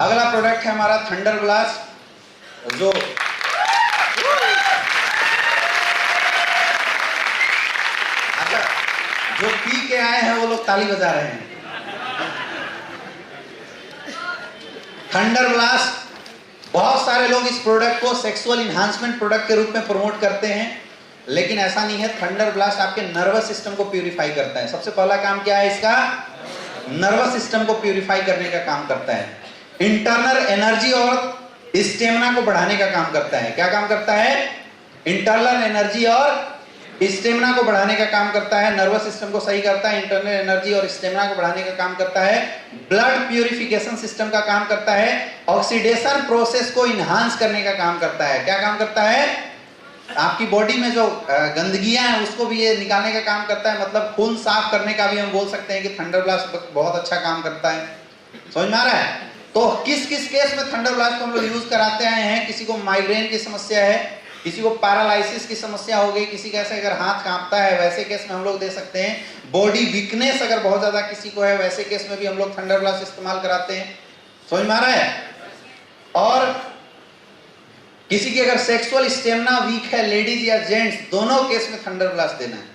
अगला प्रोडक्ट है हमारा थंडर ब्लास्ट, जो अच्छा जो पी के आए हैं वो लोग ताली बजा रहे हैं। थंडर ब्लास्ट, बहुत सारे लोग इस प्रोडक्ट को सेक्सुअल इन्हांसमेंट प्रोडक्ट के रूप में प्रमोट करते हैं, लेकिन ऐसा नहीं है। थंडर ब्लास्ट आपके नर्वस सिस्टम को प्यूरिफाई करता है। सबसे पहला काम क्या है इसका? नर्वस सिस्टम को प्यूरिफाई करने का काम करता है। इंटरनल एनर्जी और स्टेमिना को बढ़ाने का काम करता है। क्या काम करता है? इंटरनल एनर्जी और स्टेमिना को बढ़ाने का काम करता है। नर्वस सिस्टम को सही करता है, इंटरनल एनर्जी और स्टेमिना को बढ़ाने का काम करता है। ब्लड प्यूरिफिकेशन सिस्टम का काम करता है। ऑक्सीडेशन प्रोसेस को इनहांस करने का काम करता है। क्या काम करता है? आपकी बॉडी में जो गंदगियां हैं उसको भी ये निकालने का काम करता है। मतलब खून साफ करने का भी हम बोल सकते हैं कि थंडर ब्लास्ट बहुत अच्छा काम करता है। समझ में आ रहा है? तो किस किस केस में थंडर ब्लास्ट को हम लोग यूज कराते आए हैं? किसी को माइग्रेन की समस्या है, किसी को पैरालिसिस की समस्या हो गई, किसी का ऐसे अगर हाथ कांपता है वैसे केस में हम लोग दे सकते हैं। बॉडी वीकनेस अगर बहुत ज्यादा किसी को है वैसे केस में भी हम लोग थंडर ब्लास्ट इस्तेमाल कराते हैं। समझ में आ रहा है? और किसी की अगर सेक्सुअल स्टेमिना वीक है, लेडीज या जेंट्स, दोनों केस में थंडर ब्लास्ट देना है।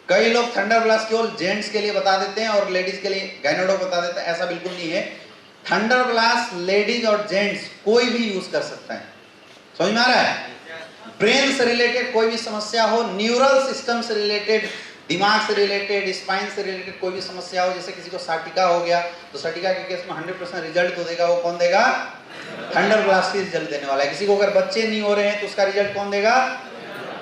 कई लोग थंडर ब्लास्ट केवल जेंट्स के लिए बता देते हैं और लेडीज के लिए गायनेडो बता देते हैं। ऐसा बिल्कुल नहीं है। थंडर ब्लास्ट लेडीज और जेंट्स कोई भी यूज कर सकता है। समझ में आ रहा है? ब्रेन से रिलेटेड कोई भी समस्या हो, न्यूरल सिस्टम से रिलेटेड, दिमाग से रिलेटेड, स्पाइन से रिलेटेड कोई भी समस्या हो, जैसे किसी को साटिका हो गया तो साटिका के केस में 100% रिजल्ट तो देगा वो कौन देगा? थंडर ब्लास्ट ही रिजल्ट देने वाला है। किसी को अगर बच्चे नहीं हो रहे हैं तो उसका रिजल्ट कौन देगा?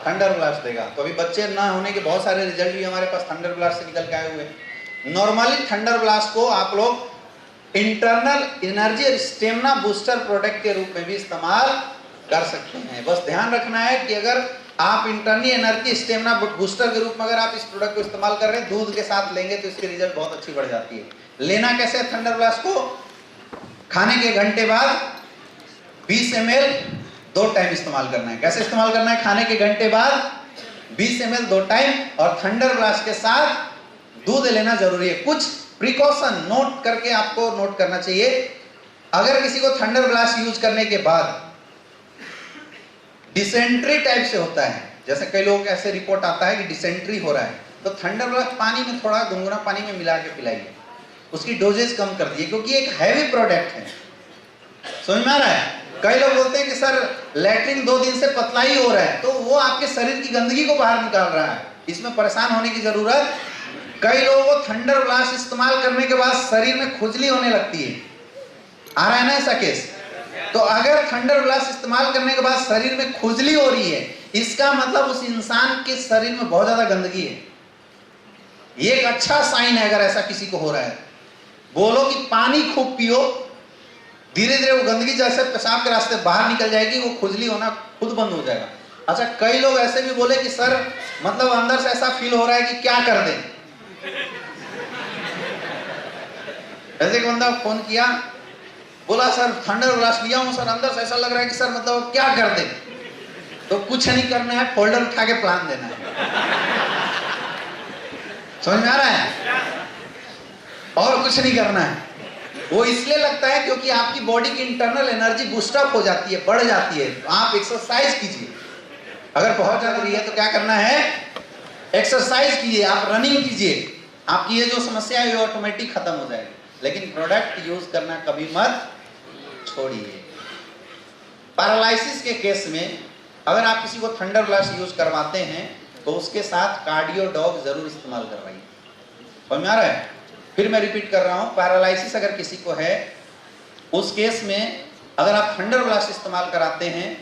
थंडर ब्लास्ट देगा। तो अभी बच्चे ना होने के बहुत सारे रिजल्ट भी हमारे पास थंडर ब्लास्ट से निकल के आए हुए हैं। नॉर्मली थंडर ब्लास्ट को आप लोग इंटरनल एनर्जी और स्टेमिना बूस्टर प्रोडक्ट के रूप में भी इस्तेमाल कर सकते हैं। बस ध्यान रखना है कि अगर आप इंटरनल एनर्जी स्टेमिना बूस्टर के रूप में अगर आप इस प्रोडक्ट को इस्तेमाल कर रहे हैं, दूध के साथ लेंगे तो इसकी रिजल्ट बहुत अच्छी बढ़ जाती है। लेना कैसे है थंडर ब्लास्ट को? खाने के घंटे बाद 20 ml 2 टाइम इस्तेमाल करना है। कैसे इस्तेमाल करना है? खाने के घंटे बाद 20 ml 2 टाइम, और थंडर ब्लास्ट के साथ दूध लेना जरूरी है। कुछ प्रिकॉशन नोट करके आपको नोट करना चाहिए। अगर किसी को थंडर ब्लास्ट यूज करने के बाद डिसेंट्री टाइप से होता है, जैसे कई लोगों को ऐसे रिपोर्ट आता है कि डिसेंट्री हो रहा है, तो थंडर ब्लास्ट पानी में थोड़ा गुनगुना पानी में मिला के पिलाइए, उसकी डोजेज कम कर दिए, क्योंकि एक हैवी प्रोडक्ट है। समझ में आ रहा है? कई लोग बोलते हैं कि सर लैट्रिन 2 दिन से पतला ही हो रहा है, तो वो आपके शरीर की गंदगी को बाहर निकाल रहा है, इसमें परेशान होने की जरूरत। कई लोगों को थंडर ब्लास्ट इस्तेमाल करने के बाद शरीर में खुजली होने लगती है। आ रहा है ना ऐसा केस? तो अगर थंडर ब्लास्ट इस्तेमाल करने के बाद शरीर में खुजली हो रही है, इसका मतलब उस इंसान के शरीर में बहुत ज्यादा गंदगी है। ये एक अच्छा साइन है। अगर ऐसा किसी को हो रहा है, बोलो कि पानी खूब पियो, धीरे धीरे वो गंदगी जैसे पेशाब के रास्ते बाहर निकल जाएगी, वो खुजली होना खुद बंद हो जाएगा। अच्छा, कई लोग ऐसे भी बोले कि सर मतलब अंदर से ऐसा फील हो रहा है कि क्या कर दें। ऐसे एक बंदा फोन किया, बोला सर थंडर ब्लास्ट लिया हूं सर, अंदर से ऐसा लग रहा है कि सर मतलब क्या कर दें। तो कुछ नहीं करना है, फोल्डर उठा के प्लान देना है। समझ में आ रहा है? और कुछ नहीं करना है। वो इसलिए लगता है क्योंकि आपकी बॉडी की इंटरनल एनर्जी बूस्टअप हो जाती है, बढ़ जाती है। तो आप एक्सरसाइज कीजिए। अगर बहुत ज्यादा रही है तो क्या करना है? एक्सरसाइज कीजिए, आप रनिंग कीजिए, आपकी ये जो समस्या है ये ऑटोमेटिक खत्म हो जाएगी। लेकिन प्रोडक्ट यूज करना कभी मत छोड़िए। पैरालिसिस के केस में अगर आप किसी को थंडर ब्लास्ट यूज करवाते हैं तो उसके साथ कार्डियो डॉग जरूर इस्तेमाल करवाइए। समझ में आ रहा है? फिर मैं रिपीट कर रहा हूं, पैरालिसिस अगर किसी को है उस केस में अगर आप थंडर ब्लास्ट इस्तेमाल कराते हैं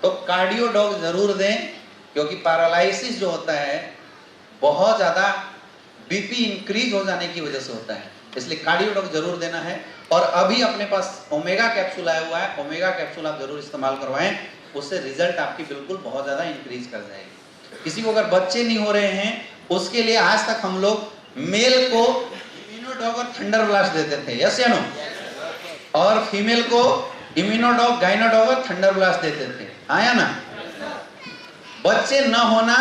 तो कार्डियो डॉग जरूर दें, क्योंकि पैरालिसिस जो होता है बहुत ज्यादा बीपी इंक्रीज हो जाने की वजह से होता है, इसलिए कार्डियो डॉग जरूर देना है। और अभी अपने पास ओमेगा कैप्सूल आया हुआ है, ओमेगा कैप्सूल आप जरूर इस्तेमाल करवाएं, उससे रिजल्ट आपकी बिल्कुल बहुत ज्यादा इंक्रीज कर जाएगी। किसी को अगर बच्चे नहीं हो रहे हैं उसके लिए आज तक हम लोग मेल को इम्यूनोडॉग और थंडर ब्लास्ट देते थे, यस या नो, और फीमेल को इम्यूनोडॉग, गाइनोडॉग और थंडर ब्लास्ट देते थे, आया ना। बच्चे न होना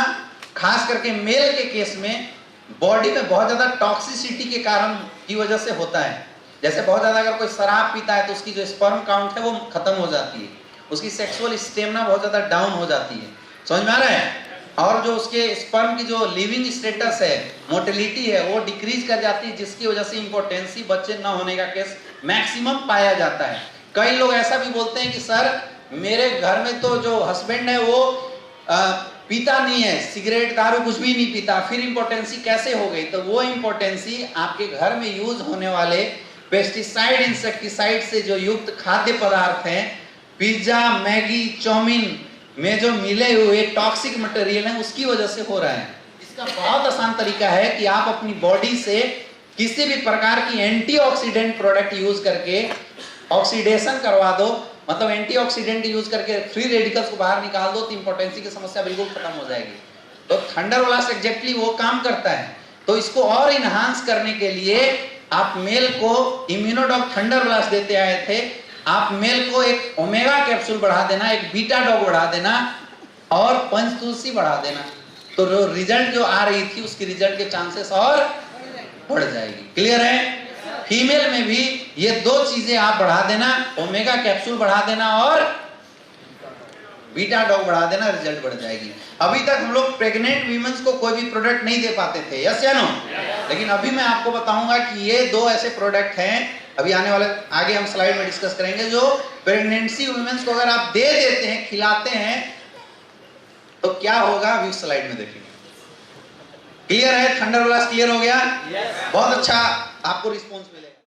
खास करके मेल के केस में बॉडी में बहुत ज्यादा टॉक्सिसिटी के कारण की वजह से होता है। जैसे बहुत ज्यादा अगर कोई शराब पीता है तो उसकी जो स्पर्म काउंट है वो खत्म हो जाती है, उसकी सेक्सुअल स्टेमिना बहुत ज्यादा डाउन हो जाती है, समझ में आ रहा है। और जो उसके स्पर्म की जो लिविंग स्टेटस है, मोटिलिटी है, वो डिक्रीज कर जाती है, जिसकी वजह से इंपोर्टेंसी, बच्चे न होने का केस मैक्सिमम पाया जाता है। कई लोग ऐसा भी बोलते हैं कि सर मेरे घर में तो जो हस्बैंड है वो पीता नहीं है, सिगरेट दारू कुछ भी नहीं पीता, फिर इंपोर्टेंसी कैसे हो गई? तो वो इंपोर्टेंसी आपके घर में यूज होने वाले पेस्टिसाइड, इंसेक्टिसाइड से जो युक्त खाद्य पदार्थ हैं, पिज्जा, मैगी, चाउमीन में जो मिले हुए टॉक्सिक मटेरियल है, उसकी वजह से हो रहा है। इसका बहुत आसान तरीका है कि आप अपनी बॉडी से किसी भी प्रकार की एंटीऑक्सीडेंट प्रोडक्ट यूज करके ऑक्सीडेशन करवा दो, मतलब एंटीऑक्सीडेंट यूज करके फ्री रेडिकल्स को बाहर निकाल दो, तो इंपोर्टेंसी की समस्या बिल्कुल खत्म हो जाएगी। तो थंडर ब्लास्ट एग्जैक्टली वो काम करता है। तो इसको और इनहांस करने के लिए आप मेल को इम्यूनोडॉग थंडर ब्लास्ट देते आए थे, आप मेल को एक ओमेगा कैप्सूल बढ़ा देना, एक बीटा डॉग बढ़ा देना और पंचतुलसी बढ़ा देना, तो जो रिजल्ट जो आ रही थी उसकी रिजल्ट के चांसेस और बढ़ जाएगी। क्लियर है? फीमेल में भी ये दो चीजें आप बढ़ा देना, ओमेगा कैप्सूल बढ़ा देना और बीटा डॉग बढ़ा देना, रिजल्ट बढ़ जाएगी। अभी तक हम लोग प्रेग्नेंट वीमेंस को कोई भी प्रोडक्ट नहीं दे पाते थे, यस या नो? लेकिन अभी मैं आपको बताऊंगा कि ये दो ऐसे प्रोडक्ट हैं, अभी आने वाले आगे हम स्लाइड में डिस्कस करेंगे, जो प्रेगनेंसी वुमेन्स को अगर आप दे देते हैं, खिलाते हैं, तो क्या होगा अभी स्लाइड में देखेंगे। क्लियर है? थंडर ब्लास्ट क्लियर हो गया? बहुत अच्छा आपको रिस्पॉन्स मिलेगा।